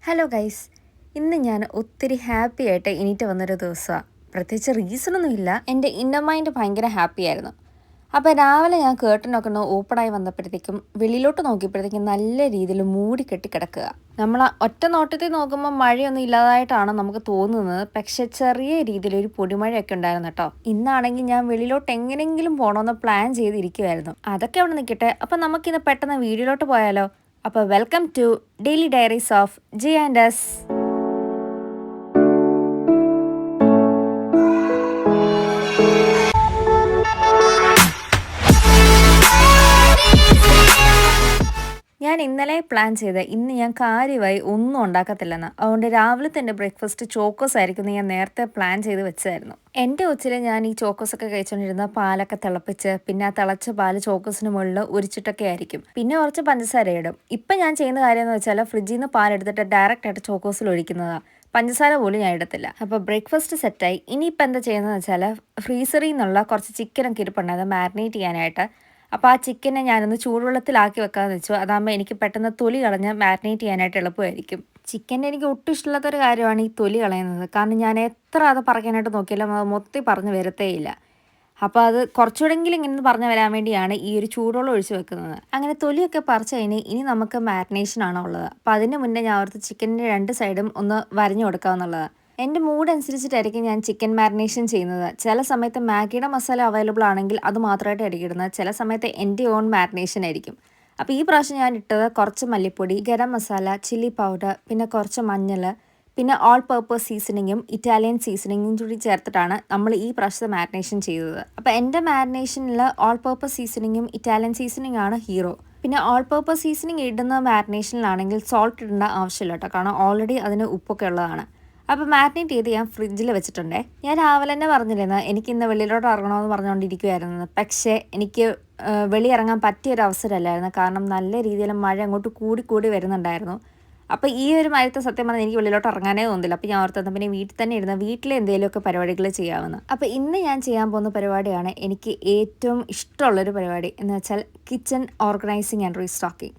Hello guys, ഇന്ന് ഞാൻ ഒത്തിരി ഹാപ്പി ആയിട്ട് എണീറ്റ് വന്നൊരു ദിവസമാണ്. പ്രത്യേകിച്ച് റീസണൊന്നുമില്ല, എൻ്റെ ഇന്നർ മൈൻഡ് ഭയങ്കര ഹാപ്പി ആയിരുന്നു. അപ്പോൾ രാവിലെ ഞാൻ കേർട്ടനൊക്കെ ഒന്ന് ഓപ്പണായി വന്നപ്പോഴത്തേക്കും വെളിയിലോട്ട് നോക്കിയപ്പോഴത്തേക്കും നല്ല രീതിയിൽ മൂടി കെട്ടി കിടക്കുക. നമ്മൾ ഒറ്റ നോട്ടത്തിൽ നോക്കുമ്പോൾ മഴയൊന്നും ഇല്ലാതായിട്ടാണ് നമുക്ക് തോന്നുന്നത്, പക്ഷെ ചെറിയ രീതിയിലൊരു പൊടിമഴയൊക്കെ ഉണ്ടായിരുന്നു കേട്ടോ. ഇന്നാണെങ്കിൽ ഞാൻ വെളിയിലോട്ട് എങ്ങനെയെങ്കിലും പോകണമെന്ന് പ്ലാൻ ചെയ്തിരിക്കുമായിരുന്നു. അതൊക്കെ അവിടെ നിൽക്കട്ടെ. അപ്പം നമുക്കിന്ന് പെട്ടെന്ന് വീഡിയോയിലോട്ട് പോയാലോ? അപ്പോൾ welcome to daily diaries of G and S. ഞാൻ ഇന്നലെ പ്ലാൻ ചെയ്ത് ഇന്ന് ഞാൻ കാര്യമായി ഒന്നും ഉണ്ടാക്കത്തില്ലെന്ന്. അതുകൊണ്ട് രാവിലെ തന്നെ ബ്രേക്ക്ഫാസ്റ്റ് ചോക്കോസ് ആയിരിക്കും ഞാൻ നേരത്തെ പ്ലാൻ ചെയ്ത് വെച്ചായിരുന്നു. എൻ്റെ ഉച്ചയിൽ ഞാൻ ഈ ചോക്കോസൊക്കെ കഴിച്ചുകൊണ്ടിരുന്ന പാലൊക്കെ തിളപ്പിച്ച് പിന്നെ ആ തിളച്ച പാല് ചോക്കോസിന് മുകളിൽ ഒരിച്ചിട്ടൊക്കെ ആയിരിക്കും. പിന്നെ കുറച്ച് പഞ്ചസാര ഇടും. ഇപ്പം ഞാൻ ചെയ്യുന്ന കാര്യം എന്ന് വെച്ചാൽ ഫ്രിഡ്ജിൽ നിന്ന് പാലെടുത്തിട്ട് ഡയറക്റ്റ് ആയിട്ട് ചോക്കോസിൽ ഒഴിക്കുന്നതാണ്. പഞ്ചസാര പോലും ഞാൻ ഇടത്തില്ല. അപ്പോൾ ബ്രേക്ക്ഫാസ്റ്റ് സെറ്റായി. ഇനിയിപ്പോൾ എന്താ ചെയ്യുന്നത് വെച്ചാൽ ഫ്രീസറിൽ നിന്നുള്ള കുറച്ച് ചിക്കനൊക്കെ ഇരിപ്പുണ്ടായത് മാരിനേറ്റ് ചെയ്യാനായിട്ട്. അപ്പോൾ ആ ചിക്കനെ ഞാനൊന്ന് ചൂടുവെള്ളത്തിലാക്കി വെക്കാമെന്ന് വെച്ചു. അതാകുമ്പോൾ എനിക്ക് പെട്ടെന്ന് തൊലി കളഞ്ഞ് മാരിനേറ്റ് ചെയ്യാനായിട്ട് എളുപ്പമായിരിക്കും. ചിക്കൻ്റെ എനിക്ക് ഒട്ടും ഇഷ്ടമില്ലാത്തൊരു കാര്യമാണ് ഈ തൊലി കളയുന്നത്. കാരണം ഞാൻ എത്ര അത് പറയാനായിട്ട് നോക്കിയാലും അത് മൊത്തം പറഞ്ഞു വരത്തേയില്ല. അപ്പോൾ അത് കുറച്ചുകൂടെങ്കിലും ഇങ്ങനെ പറഞ്ഞു വരാൻ വേണ്ടിയാണ് ഈ ഒരു ചൂടുവെള്ളം ഒഴിച്ച് വെക്കുന്നത്. അങ്ങനെ തൊലിയൊക്കെ പറിച്ച് കഴിഞ്ഞ് ഇനി നമുക്ക് മാരിനേഷനാണ് ഉള്ളത്. അപ്പോൾ അതിന് മുന്നേ ഞാൻ ഓർത്ത് ചിക്കൻ്റെ രണ്ട് സൈഡും ഒന്ന് വരഞ്ഞു കൊടുക്കാമെന്നുള്ളത്. എൻ്റെ മൂഡ് അനുസരിച്ചിട്ടായിരിക്കും ഞാൻ ചിക്കൻ മാരിനേഷൻ ചെയ്യുന്നത്. ചില സമയത്ത് മാഗിയുടെ മസാല അവൈലബിൾ ആണെങ്കിൽ അത് മാത്രമായിട്ട് ഇടുന്നത്. ചില സമയത്ത് എൻ്റെ ഓൺ മാരിനേഷൻ ആയിരിക്കും. അപ്പോൾ ഈ പ്രാവശ്യം ഞാൻ ഇട്ടത് കുറച്ച് മല്ലിപ്പൊടി, ഗരം മസാല, ചില്ലി പൗഡർ, പിന്നെ കുറച്ച് മഞ്ഞൾ, പിന്നെ ഓൾ പർപ്പസ് സീസണിങ്ങും ഇറ്റാലിയൻ സീസണിങ്ങും കൂടി ചേർത്തിട്ടാണ് നമ്മൾ ഈ പ്രാവശ്യത്തെ മാരിനേഷൻ ചെയ്തത്. അപ്പോൾ എൻ്റെ മാരിനേഷനിൽ ഓൾ പർപ്പസ് സീസണിങ്ങും ഇറ്റാലിയൻ സീസണിങ് ആണ് ഹീറോ. പിന്നെ ഓൾ പർപ്പസ് സീസണിങ് ഇടുന്ന മാരിനേഷനിലാണെങ്കിൽ സോൾട്ട് ഇടേണ്ട ആവശ്യമില്ല കേട്ടോ, കാരണം ഓൾറെഡി അതിന് ഉപ്പൊക്കെ ഉള്ളതാണ്. അപ്പോൾ മാരിനേറ്റ് ചെയ്ത് ഞാൻ ഫ്രിഡ്ജിൽ വെച്ചിട്ടുണ്ടേ. ഞാൻ രാവിലെ തന്നെ പറഞ്ഞിരുന്നു എനിക്ക് ഇന്ന് വെളിയിലോട്ട് ഇറങ്ങണമെന്ന് പറഞ്ഞുകൊണ്ടിരിക്കുമായിരുന്നു. പക്ഷേ എനിക്ക് വെളിയിറങ്ങാൻ പറ്റിയൊരു അവസരമല്ലായിരുന്നു. കാരണം നല്ല രീതിയിൽ മഴ അങ്ങോട്ട് കൂടി വരുന്നുണ്ടായിരുന്നു. അപ്പോൾ ഈ ഒരു മഴയത്ത് സത്യം പറഞ്ഞാൽ എനിക്ക് വെളിയിലോട്ട് ഇറങ്ങാനേ തോന്നില്ല. അപ്പോൾ ഞാൻ ഓർത്തത് പിന്നെ വീട്ടിൽ തന്നെ ഇരുന്ന് വീട്ടിൽ എന്തെങ്കിലുമൊക്കെ പരിപാടികൾ ചെയ്യാമെന്ന്. അപ്പോൾ ഇന്ന് ഞാൻ ചെയ്യാൻ പോകുന്ന പരിപാടിയാണ് എനിക്ക് ഏറ്റവും ഇഷ്ടമുള്ളൊരു പരിപാടി എന്ന് വെച്ചാൽ കിച്ചൺ ഓർഗനൈസിങ് ആൻഡ് റീസ്റ്റോക്കിങ്.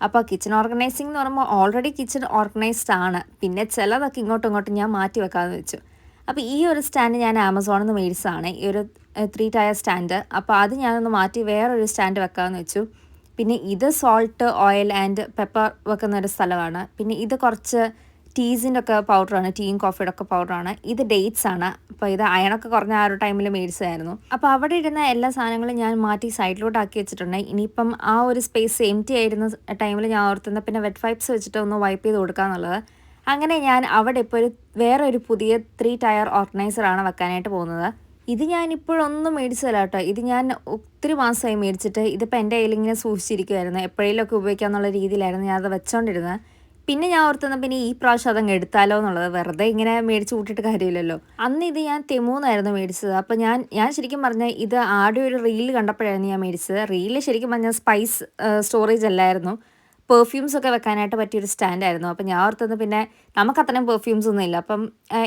അപ്പോൾ കിച്ചൺ ഓർഗനൈസിങ് എന്ന് പറയുമ്പോൾ ഓൾറെഡി കിച്ചൺ ഓർഗനൈസ്ഡ് ആണ്. പിന്നെ ചിലതൊക്കെ ഇങ്ങോട്ടും ഞാൻ മാറ്റി വെക്കാമെന്ന് വെച്ചു. അപ്പോൾ ഈ ഒരു സ്റ്റാൻഡ് ഞാൻ ആമസോണിൽ നിന്ന് മേടിച്ചതാണ്, ഈ ഒരു 3 ടയർ സ്റ്റാൻഡ്. അപ്പോൾ അത് ഞാനൊന്ന് മാറ്റി വേറൊരു സ്റ്റാൻഡ് വെക്കാമെന്ന് വെച്ചു. പിന്നെ ഇത് സോൾട്ട്, ഓയിൽ ആൻഡ് പെപ്പർ വെക്കുന്ന ഒരു സ്ഥലമാണ്. പിന്നെ ഇത് കുറച്ച് ടീസിൻ്റെ ഒക്കെ പൗഡറാണ്, ടീയും കോഫിയുടെ ഒക്കെ പൗഡറാണ്. ഇത് ഡേറ്റ്സ് ആണ്. അപ്പോൾ ഇത് അയണൊക്കെ കുറഞ്ഞ ആ ഒരു ടൈമിൽ മേടിച്ചതായിരുന്നു. അപ്പോൾ അവിടെ ഇരുന്ന എല്ലാ സാധനങ്ങളും ഞാൻ മാറ്റി സൈഡിലോട്ട് ആക്കി വെച്ചിട്ടുണ്ട്. ഇനിയിപ്പം ആ ഒരു സ്പേസ് എംറ്റി ആയിരുന്ന ടൈമിൽ ഞാൻ ഓർത്തുന്നത് പിന്നെ വെറ്റ് വൈപ്സ് വെച്ചിട്ട് ഒന്ന് വൈപ്പ് ചെയ്ത് കൊടുക്കാമെന്നുള്ളത്. അങ്ങനെ ഞാൻ അവിടെ ഇപ്പോൾ വേറെ ഒരു പുതിയ 3 ടയർ ഓർഗനൈസറാണ് വെക്കാനായിട്ട് പോകുന്നത്. ഇത് ഞാനിപ്പോഴൊന്നും മേടിച്ചതല്ല കേട്ടോ, ഇത് ഞാൻ ഒത്തിരി മാസമായി മേടിച്ചിട്ട്. ഇതിപ്പോൾ എൻ്റെ കയ്യിൽ ഇങ്ങനെ സൂക്ഷിച്ചിരിക്കുമായിരുന്നു, എപ്പോഴേലൊക്കെ ഉപയോഗിക്കാമെന്നുള്ള രീതിയിലായിരുന്നു ഞാൻ അത് വെച്ചോണ്ടിരുന്നത്. പിന്നെ ഞാൻ ഓർത്തുന്ന പിന്നെ ഈ പ്രാവശ്യം അതങ്ങ് എടുത്താലോ എന്നുള്ളത്. വെറുതെ ഇങ്ങനെ മേടിച്ച് കൂട്ടിയിട്ട് കാര്യമില്ലല്ലോ. അന്ന് ഇത് ഞാൻ തെമൂന്നായിരുന്നു മേടിച്ചത്. അപ്പോൾ ഞാൻ ശരിക്കും പറഞ്ഞാൽ ഇത് ആദ്യം ഒരു റീൽ കണ്ടപ്പോഴായിരുന്നു ഞാൻ മേടിച്ചത്. റീല് ശരിക്കും പറഞ്ഞാൽ സ്പൈസ് സ്റ്റോറേജ് അല്ലായിരുന്നു, പെർഫ്യൂംസ് ഒക്കെ വെക്കാനായിട്ട് പറ്റിയൊരു സ്റ്റാൻഡായിരുന്നു. അപ്പോൾ ഞാൻ ഓർത്തത് പിന്നെ നമുക്ക് അത്രയും പെർഫ്യൂംസ് ഒന്നും ഇല്ല, അപ്പം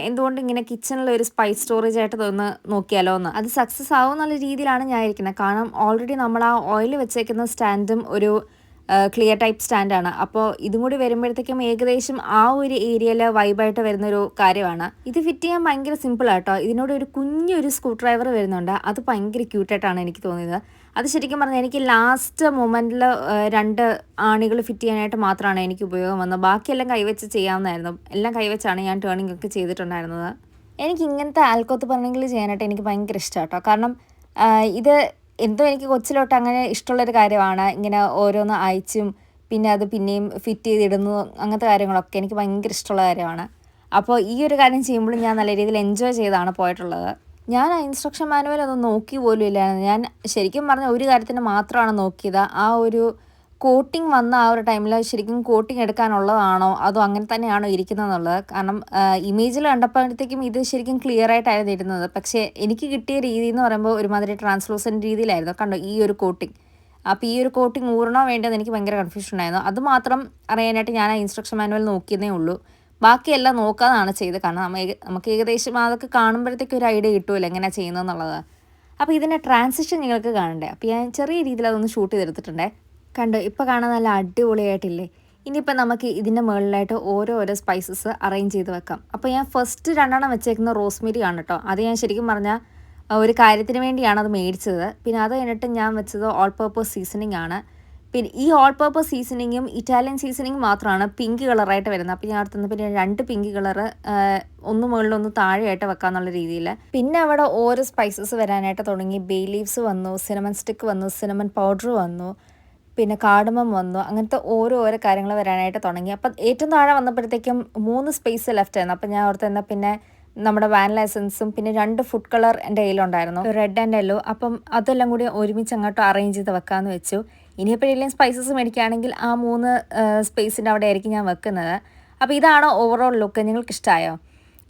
എന്തുകൊണ്ട് ഇങ്ങനെ കിച്ചണിൽ ഒരു സ്പൈസ് സ്റ്റോറേജ് ആയിട്ട് തോന്നുന്നു നോക്കിയാലോ എന്ന്. അത് സക്സസ് ആവും എന്നുള്ള രീതിയിലാണ് ഞാൻ ഇരിക്കുന്നത്. കാരണം ഓൾറെഡി നമ്മൾ ആ ഓയിൽ വെച്ചേക്കുന്ന സ്റ്റാൻഡും ഒരു ക്ലിയർ ടൈപ്പ് സ്റ്റാൻഡാണ്. അപ്പോൾ ഇതും കൂടി വരുമ്പോഴത്തേക്കും ഏകദേശം ആ ഒരു ഏരിയയിൽ വൈബായിട്ട് വരുന്നൊരു കാര്യമാണ്. ഇത് ഫിറ്റ് ചെയ്യാൻ ഭയങ്കര സിമ്പിളാട്ടോ. ഇതിനോട് ഒരു കുഞ്ഞൊരു സ്ക്രൂ ഡ്രൈവർ വരുന്നുണ്ട്, അത് ഭയങ്കര ക്യൂട്ടായിട്ടാണ് എനിക്ക് തോന്നിയത്. അത് ശരിക്കും പറഞ്ഞാൽ എനിക്ക് ലാസ്റ്റ് മൊമെൻറ്റിൽ 2 ആണികൾ ഫിറ്റ് ചെയ്യാനായിട്ട് മാത്രമാണ് എനിക്ക് ഉപയോഗം വന്നത്. ബാക്കിയെല്ലാം കൈവച്ച് ചെയ്യാവുന്നതായിരുന്നു. എല്ലാം കൈവച്ചാണ് ഞാൻ ടേണിംഗ് ഒക്കെ ചെയ്തിട്ടുണ്ടായിരുന്നത്. എനിക്ക് ഇങ്ങനത്തെ ആൽക്കോത്ത് പണികൾ ചെയ്യാനായിട്ട് എനിക്ക് ഭയങ്കര ഇഷ്ടമാണ് കേട്ടോ. കാരണം ഇത് എന്തോ എനിക്ക് കൊച്ചിലോട്ട് അങ്ങനെ ഇഷ്ടമുള്ളൊരു കാര്യമാണ്. ഇങ്ങനെ ഓരോന്ന് അയച്ചും പിന്നെ അത് പിന്നെയും ഫിറ്റ് ചെയ്തിടുന്നു, അങ്ങനത്തെ കാര്യങ്ങളൊക്കെ എനിക്ക് ഭയങ്കര ഇഷ്ടമുള്ള കാര്യമാണ്. അപ്പോൾ ഈ ഒരു കാര്യം ചെയ്യുമ്പോഴും ഞാൻ നല്ല രീതിയിൽ എൻജോയ് ചെയ്താണ് പോയിട്ടുള്ളത്. ഞാൻ ആ ഇൻസ്ട്രക്ഷൻ മാനുവൽ ഒന്നും നോക്കി പോലും ഇല്ലായിരുന്നു. ഞാൻ ശരിക്കും പറഞ്ഞാൽ ഒരു കാര്യത്തിന് മാത്രമാണ് നോക്കിയത്, ആ ഒരു കോട്ടിങ് വന്ന ആ ഒരു ടൈമിൽ ശരിക്കും കോട്ടിങ് എടുക്കാനുള്ളതാണോ അതോ അങ്ങനെ തന്നെയാണോ ഇരിക്കുന്നതെന്നുള്ളത്. കാരണം ഇമേജിൽ കണ്ടപ്പോഴത്തേക്കും ഇത് ശരിക്കും ക്ലിയർ ആയിട്ടായിരുന്നു ഇരുന്നത്. പക്ഷേ എനിക്ക് കിട്ടിയ രീതി എന്ന് പറയുമ്പോൾ ഒരുമാതിരി ട്രാൻസ്ലൂസൻറ്റ് രീതിയിലായിരുന്നു. കണ്ടോ ഈ ഒരു കോട്ടിങ്. അപ്പോൾ ഈ ഒരു കോട്ടിങ് ഊരണോ വേണ്ടതെന്ന് എനിക്ക് ഭയങ്കര കൺഫ്യൂഷൻ ഉണ്ടായിരുന്നു. അതുമാത്രം അറിയാനായിട്ട് ഞാൻ ആ ഇൻസ്ട്രക്ഷൻ മാനുവൽ നോക്കിയതേ ഉള്ളൂ. ബാക്കിയെല്ലാം നോക്കാതാണ് ചെയ്തത്. കാരണം നമുക്ക് ഏകദേശം അതൊക്കെ കാണുമ്പോഴത്തേക്കും ഒരു ഐഡിയ കിട്ടുമല്ലോ എങ്ങനെയാണ് ചെയ്യുന്നതെന്നുള്ളത്. അപ്പോൾ ഇതിൻ്റെ ട്രാൻസിഷൻ നിങ്ങൾക്ക് കാണണ്ടേ. അപ്പോൾ ഞാൻ ചെറിയ രീതിയിൽ അതൊന്ന് ഷൂട്ട് ചെയ്തെടുത്തിട്ടുണ്ടേ. കണ്ടോ ഇപ്പോൾ കാണാൻ നല്ല അടിപൊളിയായിട്ടില്ലേ. ഇനിയിപ്പോൾ നമുക്ക് ഇതിൻ്റെ മുകളിലായിട്ട് ഓരോരോ സ്പൈസസ് അറേഞ്ച് ചെയ്ത് വെക്കാം. അപ്പോൾ ഞാൻ ഫസ്റ്റ് 2 വെച്ചേക്കുന്ന റോസ്മേരി ആണ് കേട്ടോ. അത് ഞാൻ ശരിക്കും പറഞ്ഞാൽ ഒരു കാര്യത്തിന് വേണ്ടിയാണ് അത് മേടിച്ചത്. പിന്നെ അത് കഴിഞ്ഞിട്ട് ഞാൻ വെച്ചത് ഓൾ പർപ്പസ് സീസണിങ് ആണ്. പിന്നെ ഈ ഓൾ പർപ്പസ് സീസണിങ്ങും ഇറ്റാലിയൻ സീസണിങ്ങും മാത്രമാണ് പിങ്ക് കളറായിട്ട് വരുന്നത്. അപ്പോൾ ഞാൻ അടുത്തുനിന്ന് പിന്നെ 2 പിങ്ക് കളറ് ഒന്ന് മുകളിലൊന്ന് താഴെയായിട്ട് വെക്കാമെന്നുള്ള രീതിയിൽ. പിന്നെ അവിടെ ഓരോ സ്പൈസസ് വരാനായിട്ട് തുടങ്ങി. ബേ ലീവ്സ് വന്നു, സിനമൺ സ്റ്റിക്ക് വന്നു, സിനമൺ പൗഡർ വന്നു, പിന്നെ കാർഡമം വന്നു. അങ്ങനത്തെ ഓരോ കാര്യങ്ങൾ വരാനായിട്ട് തുടങ്ങി. അപ്പം ഏറ്റവും താഴെ വന്നപ്പോഴത്തേക്കും 3 സ്പേസ് ലെഫ്റ്റ് ആയിരുന്നു. അപ്പം ഞാൻ ഓർത്ത് എന്നാൽ പിന്നെ നമ്മുടെ വാനില എസൻസും പിന്നെ 2 ഫുഡ് കളർ എൻ്റെ കയ്യിലുണ്ടായിരുന്നു, റെഡ് ആൻഡ് യെല്ലോ. അപ്പം അതെല്ലാം കൂടി ഒരുമിച്ച് അങ്ങോട്ട് അറേഞ്ച് ചെയ്ത് വെക്കാമെന്ന് വെച്ചു. ഇനിയെപ്പോഴെങ്കിലും സ്പൈസസ് മേടിക്കുകയാണെങ്കിൽ ആ 3 സ്പേസിൻ്റെ അവിടെ ആയിരിക്കും ഞാൻ വെക്കുന്നത്. അപ്പോൾ ഇതാണ് ഓവറോൾ ലുക്ക്. നിങ്ങൾക്ക് ഇഷ്ടമായോ?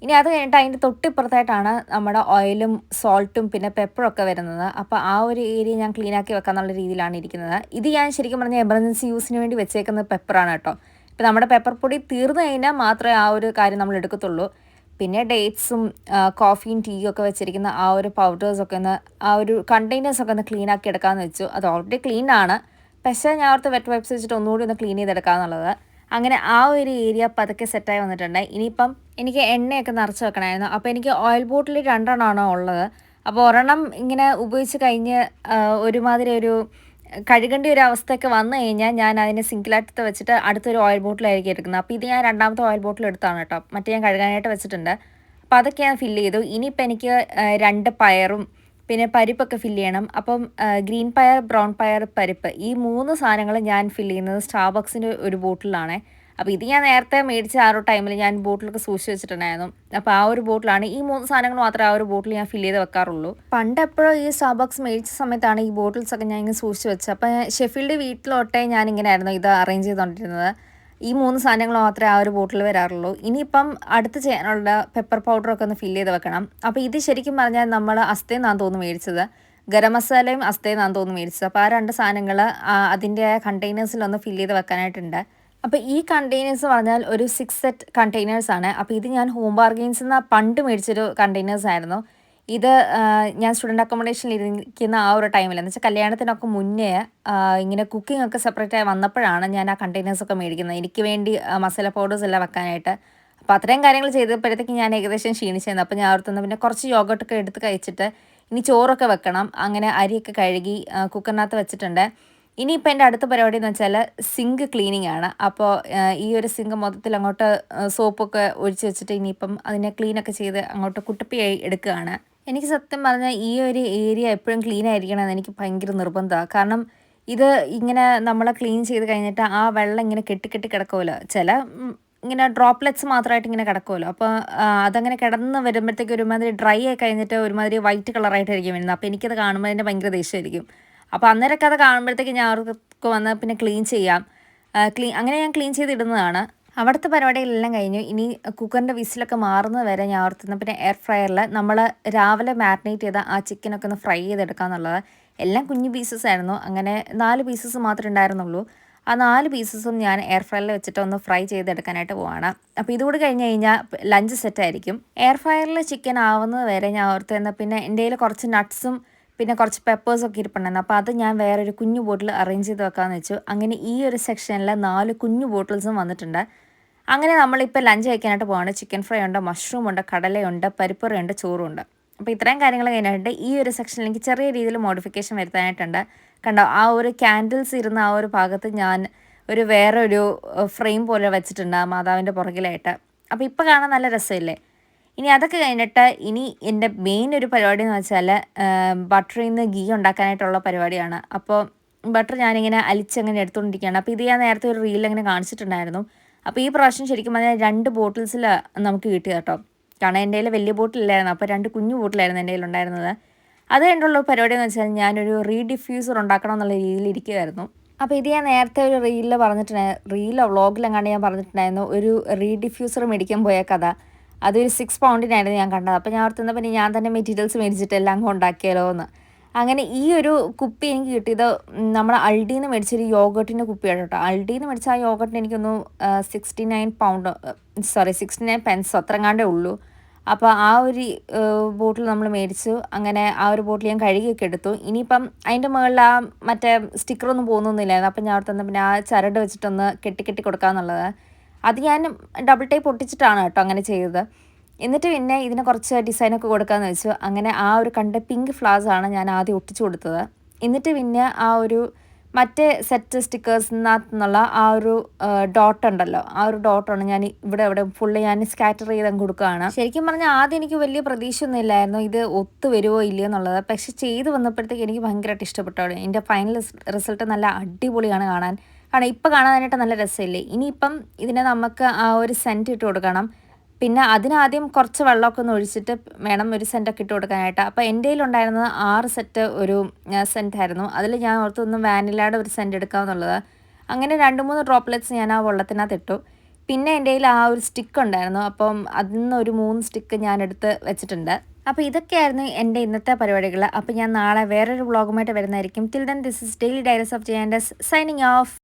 ഇനി അത് കഴിഞ്ഞിട്ട് അതിൻ്റെ തൊട്ടിപ്പുറത്തായിട്ടാണ് നമ്മുടെ ഓയിലും സോൾട്ടും പിന്നെ പെപ്പറൊക്കെ വരുന്നത്. അപ്പോൾ ആ ഒരു ഏരിയ ഞാൻ ക്ലീനാക്കി വെക്കാന്നുള്ള രീതിയിലാണ് ഇരിക്കുന്നത്. ഇത് ഞാൻ ശരിക്കും പറഞ്ഞാൽ എമർജൻസി യൂസിന് വേണ്ടി വെച്ചേക്കുന്ന പെപ്പറാണ് കേട്ടോ. ഇപ്പോൾ നമ്മുടെ പെപ്പർ പൊടി തീർന്നു കഴിഞ്ഞാൽ മാത്രമേ ആ ഒരു കാര്യം നമ്മൾ എടുക്കത്തുള്ളൂ. പിന്നെ ഡേറ്റ്സും കോഫിയും ടീയും ഒക്കെ വെച്ചിരിക്കുന്ന ആ ഒരു പൗഡേഴ്സൊക്കെ ഒന്ന് ആ ഒരു കണ്ടെയ്നേഴ്സൊക്കെ ഒന്ന് ക്ലീൻ ആക്കി എടുക്കാമെന്ന് വെച്ചു. അത് ഓൾറെഡി ക്ലീൻ ആണ്, പക്ഷേ ഞാൻ അവിടുത്തെ വെറ്റ് വൈപ്സ് വെച്ചിട്ട് ഒന്നുകൂടി ഒന്ന് ക്ലീൻ ചെയ്തെടുക്കാമെന്നുള്ളത്. അങ്ങനെ ആ ഒരു ഏരിയ പതുക്കെ സെറ്റായി വന്നിട്ടുണ്ട്. ഇനിയിപ്പം എനിക്ക് എണ്ണയൊക്കെ നിറച്ച് വെക്കണമായിരുന്നു. അപ്പോൾ എനിക്ക് ഓയിൽ ബോട്ടിൽ 2 ഉള്ളത്. അപ്പോൾ ഒരെണ്ണം ഇങ്ങനെ ഉപയോഗിച്ച് കഴിഞ്ഞ് ഒരുമാതിരി ഒരു കഴുകേണ്ട ഒരു അവസ്ഥയൊക്കെ വന്നു കഴിഞ്ഞാൽ ഞാൻ അതിനെ സിങ്കിലായിട്ട് വെച്ചിട്ട് അടുത്തൊരു ഓയിൽ ബോട്ടിലായിരിക്കും എടുക്കുന്നത്. അപ്പോൾ ഇത് ഞാൻ 2ാമത്തെ ഓയിൽ ബോട്ടിൽ എടുത്താണ് കേട്ടോ. മറ്റേ ഞാൻ കഴുകാനായിട്ട് വെച്ചിട്ടുണ്ട്. അപ്പോൾ അതൊക്കെ ഞാൻ ഫില്ല് ചെയ്തു. ഇനിയിപ്പോൾ എനിക്ക് 2 പയറും പിന്നെ പരിപ്പൊക്കെ ഫില്ല് ചെയ്യണം. അപ്പം ഗ്രീൻ പയർ, ബ്രൗൺ പയർ, പരിപ്പ്, ഈ 3 സാധനങ്ങൾ ഞാൻ ഫില്ല് ചെയ്യുന്നത് സ്റ്റാർബക്സിൻ്റെ ഒരു ബോട്ടിലാണ്. അപ്പോൾ ഇത് ഞാൻ നേരത്തെ മേടിച്ച ആ ഒരു ടൈമിൽ ഞാൻ ബോട്ടിലൊക്കെ സൂക്ഷിച്ച് വെച്ചിട്ടുണ്ടായിരുന്നു. അപ്പോൾ ആ ഒരു ബോട്ടിലാണ് ഈ 3 സാധനങ്ങൾ മാത്രമേ ആ ഒരു ബോട്ടിൽ ഞാൻ ഫില്ല് ചെയ്ത് വെക്കാറുള്ളൂ. പണ്ട് എപ്പോഴും ഈ സ്റ്റാർബക്സ് മേടിച്ച സമയത്താണ് ഈ ബോട്ടിൽസൊക്കെ ഞാൻ ഇങ്ങനെ സൂക്ഷിച്ച് വെച്ചത്. അപ്പോൾ ഷെഫീൽഡ് വീട്ടിലോട്ടേ ഞാനിങ്ങനെ ആയിരുന്നു ഇത് അറേഞ്ച് ചെയ്തുകൊണ്ടിരുന്നത്. ഈ 3 സാധനങ്ങൾ മാത്രമേ ആ ഒരു ബോട്ടിൽ വരാറുള്ളൂ. ഇനിയിപ്പം അടുത്ത് ചെയ്യാനുള്ള പെപ്പർ പൗഡറൊക്കെ ഒന്ന് ഫില്ല് ചെയ്ത് വെക്കണം. അപ്പോൾ ഇത് ശരിക്കും പറഞ്ഞാൽ നമ്മൾ അസ്തേന്നാന്ന് തോന്നുന്നു മേടിച്ചത്. ഗരം മസാലയും അസ്തേന്നാന്ന് തോന്നുന്നു മേടിച്ചത്. അപ്പോൾ ആ 2 സാധനങ്ങൾ അതിൻ്റെ കണ്ടെയ്നേഴ്സിലൊന്ന് ഫില്ല് ചെയ്ത് വെക്കാനായിട്ടുണ്ട്. അപ്പോൾ ഈ കണ്ടെയ്നേഴ്സ് പറഞ്ഞാൽ ഒരു 6 സെറ്റ് കണ്ടെയ്നേഴ്സാണ്. അപ്പോൾ ഇത് ഞാൻ ഹോം ബാർഗെയിൻസിൽ നിന്ന് പണ്ട് മേടിച്ചൊരു കണ്ടെയ്നേഴ്സ് ആയിരുന്നു. ഇത് ഞാൻ സ്റ്റുഡൻറ്റ് അക്കോമഡേഷനിൽ ഇരിക്കുന്ന ആ ഒരു ടൈമിൽ, എന്ന് വെച്ചാൽ കല്യാണത്തിനൊക്കെ മുന്നേ ഇങ്ങനെ കുക്കിംഗ് ഒക്കെ സെപ്പറേറ്റ് ആയി വന്നപ്പോഴാണ് ഞാൻ ആ കണ്ടെയ്നേഴ്സൊക്കെ മേടിക്കുന്നത് എനിക്ക് വേണ്ടി മസാല പൗഡേഴ്സ് എല്ലാം വെക്കാനായിട്ട്. അപ്പോൾ അത്രയും കാര്യങ്ങൾ ചെയ്തപ്പോഴത്തേക്ക് ഞാൻ ഏകദേശം ക്ഷീണിച്ചായിരുന്നു. അപ്പോൾ ഞാൻ ഓർത്തുനിന്ന് പിന്നെ കുറച്ച് യോഗട്ടൊക്കെ എടുത്ത് കഴിച്ചിട്ട് ഇനി ചോറൊക്കെ വെക്കണം. അങ്ങനെ അരിയൊക്കെ കഴുകി കുക്കറിനകത്ത് വെച്ചിട്ടുണ്ട്. ഇനിയിപ്പോൾ എൻ്റെ അടുത്ത പരിപാടി എന്ന് വെച്ചാൽ സിങ്ക് ക്ലീനിങ് ആണ്. അപ്പോൾ ഈ ഒരു സിങ്ക് മൊത്തത്തിൽ അങ്ങോട്ട് സോപ്പൊക്കെ ഒഴിച്ച് വെച്ചിട്ട് ഇനിയിപ്പം അതിനെ ക്ലീനൊക്കെ ചെയ്ത് അങ്ങോട്ട് കുട്ടപ്പിയായി എടുക്കുകയാണ്. എനിക്ക് സത്യം പറഞ്ഞാൽ ഈ ഒരു ഏരിയ എപ്പോഴും ക്ലീൻ ആയിരിക്കണമെന്ന് എനിക്ക് ഭയങ്കര നിർബന്ധമാണ്. കാരണം ഇത് ഇങ്ങനെ നമ്മളെ ക്ലീൻ ചെയ്ത് കഴിഞ്ഞിട്ട് ആ വെള്ളം ഇങ്ങനെ കെട്ടി കിടക്കുമല്ലോ, ചില ഇങ്ങനെ ഡ്രോപ്ലെറ്റ്സ് മാത്രമായിട്ട് ഇങ്ങനെ കിടക്കുമല്ലോ. അപ്പോൾ അതങ്ങനെ കിടന്ന് വരുമ്പോഴത്തേക്ക് ഒരുമാതിരി ഡ്രൈ ആയി കഴിഞ്ഞിട്ട് ഒരുമാതിരി വൈറ്റ് കളറായിട്ടായിരിക്കും വരുന്നത്. അപ്പോൾ എനിക്കത് കാണുമ്പോൾ അതിൻ്റെ ഭയങ്കര ദേഷ്യമായിരിക്കും. അപ്പോൾ അന്നേരമൊക്കെ അത് കാണുമ്പോഴത്തേക്ക് ഞാൻ അവർക്ക് വന്ന് പിന്നെ ക്ലീൻ ചെയ്യാം. അങ്ങനെ ഞാൻ ക്ലീൻ ചെയ്തിടുന്നതാണ്. അവിടുത്തെ പരിപാടികളെല്ലാം കഴിഞ്ഞു. ഇനി കുക്കറിൻ്റെ വിസിലൊക്കെ മാറുന്നത് വരെ ഞാൻ ഓർത്തുന്ന പിന്നെ എയർ ഫ്രയറിൽ നമ്മൾ രാവിലെ മാരിനേറ്റ് ചെയ്ത ആ ചിക്കനൊക്കെ ഒന്ന് ഫ്രൈ ചെയ്തെടുക്കുക എന്നുള്ളത്. എല്ലാം കുഞ്ഞു പീസസ് ആയിരുന്നു. അങ്ങനെ 4 പീസസ് മാത്രമേ ഉണ്ടായിരുന്നുള്ളൂ. ആ 4 പീസസും ഞാൻ എയർ ഫ്രയറിൽ വെച്ചിട്ട് ഒന്ന് ഫ്രൈ ചെയ്തെടുക്കാനായിട്ട് പോവാണ്. അപ്പോൾ ഇതുകൂടി കഴിഞ്ഞ് കഴിഞ്ഞാൽ ലഞ്ച് സെറ്റായിരിക്കും. എയർ ഫ്രയറിൽ ചിക്കൻ ആവുന്നത് വരെ ഞാൻ ഓർത്തുന്ന പിന്നെ എൻ്റെ കയ്യിൽ കുറച്ച് നട്ട്സും പിന്നെ കുറച്ച് പെപ്പേഴ്സൊക്കെ ഇരിപ്പുണ്ടായിരുന്നു. അപ്പോൾ അത് ഞാൻ വേറൊരു കുഞ്ഞു ബോട്ടിൽ അറേഞ്ച് ചെയ്ത് വെക്കാമെന്ന് വെച്ചു. അങ്ങനെ ഈ ഒരു സെക്ഷനിൽ 4 കുഞ്ഞു ബോട്ടിൽസും വന്നിട്ടുണ്ട്. അങ്ങനെ നമ്മളിപ്പോൾ ലഞ്ച് കഴിക്കാനായിട്ട് പോവാണ്. ചിക്കൻ ഫ്രൈ ഉണ്ട്, മഷ്റൂം ഉണ്ട്, കടലയുണ്ട്, പരിപ്പുറയുണ്ട്, ചോറുണ്ട്. അപ്പോൾ ഇത്രയും കാര്യങ്ങൾ കഴിഞ്ഞിട്ട് ഈ ഒരു സെക്ഷനിൽ എനിക്ക് ചെറിയ രീതിയിൽ മോഡിഫിക്കേഷൻ വരുത്താനായിട്ടുണ്ട്. കണ്ടോ, ആ ഒരു ക്യാൻഡിൽസ് ഇരുന്ന ആ ഒരു ഭാഗത്ത് ഞാൻ വേറൊരു ഫ്രെയിം പോലെ വെച്ചിട്ടുണ്ട് മാതാവിൻ്റെ പുറകിലായിട്ട്. അപ്പോൾ ഇപ്പോൾ കാണാൻ നല്ല രസമില്ലേ? ഇനി അതൊക്കെ കഴിഞ്ഞിട്ട് ഇനി എൻ്റെ മെയിൻ ഒരു പരിപാടി എന്ന് വെച്ചാൽ ബട്ടറിൽ നിന്ന് ഗീ ഉണ്ടാക്കാനായിട്ടുള്ള പരിപാടിയാണ്. അപ്പോൾ ബട്ടർ ഞാനിങ്ങനെ അലിച്ചങ്ങനെ എടുത്തുകൊണ്ടിരിക്കുകയാണ്. അപ്പോൾ ഇത് ഞാൻ നേരത്തെ ഒരു റീൽ അങ്ങനെ കാണിച്ചിട്ടുണ്ടായിരുന്നു. അപ്പോൾ ഈ പ്രാവശ്യം ശരിക്കും പറഞ്ഞാൽ 2 ബോട്ടിൽസിൽ നമുക്ക് കിട്ടി കേട്ടോ. കാരണം എൻ്റെ കയ്യിൽ വലിയ ബോട്ടിലില്ലായിരുന്നു. അപ്പോൾ 2 കുഞ്ഞു ബോട്ടിലായിരുന്നു എൻ്റെ കയ്യിലുണ്ടായിരുന്നത്. അത് കഴിഞ്ഞിട്ടുള്ള പരിപാടി എന്ന് വെച്ചാൽ ഞാനൊരു റീഡിഫ്യൂസർ ഉണ്ടാക്കണം എന്നുള്ള രീതിയിൽ ഇരിക്കുമായിരുന്നു. അപ്പോൾ ഇത് ഞാൻ നേരത്തെ ഒരു റീലിൽ പറഞ്ഞിട്ടുണ്ടായിരുന്നു, വ്ളോഗിലെങ്ങാണ്ട് ഞാൻ പറഞ്ഞിട്ടുണ്ടായിരുന്നു ഒരു റീഡിഫ്യൂസർ മേടിക്കാൻ പോയ കഥ. അതൊരു 6 പൗണ്ടിനായിരുന്നു ഞാൻ കണ്ടത്. അപ്പോൾ ഞാൻ ഓർത്തുന്ന പിന്നെ ഞാൻ തന്നെ മെറ്റീരിയൽസ് മേടിച്ചിട്ട് എല്ലാം ഉണ്ടാക്കിയാലോ എന്ന്. അങ്ങനെ ഈ ഒരു കുപ്പി എനിക്ക് കിട്ടിയത് നമ്മുടെ അൾഡിയിൽ നിന്ന് മേടിച്ചൊരു യോഗട്ടിൻ്റെ കുപ്പിയാണ് കേട്ടോ. അൾഡിയിൽ നിന്ന് മേടിച്ച ആ യോഗട്ടിന് എനിക്കൊന്ന് 69 പെൻസ് അത്രങ്ങാണ്ടേ ഉള്ളൂ. അപ്പോൾ ആ ഒരു ബോട്ടിൽ നമ്മൾ മേടിച്ചു. അങ്ങനെ ആ ഒരു ബോട്ടിൽ ഞാൻ കഴുകിയൊക്കെ എടുത്തു. ഇനിയിപ്പം അതിൻ്റെ മുകളിൽ ആ മറ്റേ സ്റ്റിക്കറൊന്നും പോകുന്നൊന്നുമില്ലായിരുന്നു. അപ്പം ഞാൻ അവിടെ തന്നെ പിന്നെ ആ ചരട് വെച്ചിട്ടൊന്ന് കെട്ടി കെട്ടി കൊടുക്കാമെന്നുള്ളത്. അത് ഞാൻ ഡബിൾ ടേപ്പ് ഒട്ടിച്ചിട്ടാണ് കേട്ടോ അങ്ങനെ ചെയ്തത്. എന്നിട്ട് പിന്നെ ഇതിന് കുറച്ച് ഡിസൈനൊക്കെ കൊടുക്കാമെന്ന് വെച്ചു. അങ്ങനെ ആ ഒരു കണ്ട പിങ്ക് ഫ്ലവേഴ്സാണ് ഞാൻ ആദ്യം ഒട്ടിച്ചു കൊടുത്തത്. എന്നിട്ട് പിന്നെ ആ ഒരു മറ്റേ സെറ്റ് സ്റ്റിക്കേഴ്സിനകത്ത് നിന്നുള്ള ആ ഒരു ഡോട്ട് ഉണ്ടല്ലോ, ആ ഒരു ഡോട്ടാണ് ഞാൻ ഇവിടെ ഫുള്ള് ഞാൻ സ്കാറ്റർ ചെയ്ത് കൊടുക്കുകയാണ്. ശരിക്കും പറഞ്ഞാൽ ആദ്യം എനിക്ക് വലിയ പ്രതീക്ഷയൊന്നും ഇല്ലായിരുന്നു ഇത് ഒത്തു വരുമോ ഇല്ലയോ എന്നുള്ളത്. പക്ഷെ ചെയ്ത് വന്നപ്പോഴത്തേക്ക് എനിക്ക് ഭയങ്കരമായിട്ട് ഇഷ്ടപ്പെട്ടു. എൻ്റെ ഫൈനൽ റിസൾട്ട് നല്ല അടിപൊളിയാണ് കാണാൻ. കാരണം ഇപ്പം കാണാനായിട്ട് നല്ല രസമില്ലേ. ഇനിയിപ്പം ഇതിനെ നമുക്ക് ആ ഒരു സെൻറ്റ് ഇട്ട് കൊടുക്കണം. പിന്നെ അതിനാദ്യം കുറച്ച് വെള്ളമൊക്കെ ഒന്ന് ഒഴിച്ചിട്ട് വേണം ഒരു സെൻറ്റൊക്കെ ഇട്ട് കൊടുക്കാനായിട്ട്. അപ്പോൾ എൻ്റെ കയ്യിലുണ്ടായിരുന്നത് 6 സെറ്റ് ഒരു സെൻറ്റായിരുന്നു. അതിൽ ഞാൻ ഓർത്തു ഒന്ന് വാനിലയുടെ ഒരു സെൻറ്റ് എടുക്കാമെന്നുള്ളത്. അങ്ങനെ 2-3 ഡ്രോപ്ലെറ്റ്സ് ഞാൻ ആ വെള്ളത്തിനകത്ത് ഇട്ടു. പിന്നെ എൻ്റെ കയ്യിൽ ആ ഒരു സ്റ്റിക്ക് ഉണ്ടായിരുന്നു. അപ്പം അതിൽ നിന്ന് ഒരു 3 സ്റ്റിക്ക് ഞാൻ എടുത്ത് വെച്ചിട്ടുണ്ട്. അപ്പോൾ ഇതൊക്കെയായിരുന്നു എൻ്റെ ഇന്നത്തെ പരിപാടികൾ. അപ്പോൾ ഞാൻ നാളെ വേറൊരു വ്ളോഗുമായിട്ട് വരുന്നതായിരിക്കും. Till then this is daily diaries of ജയാൻഡസ് സൈനിങ് ഓഫ്.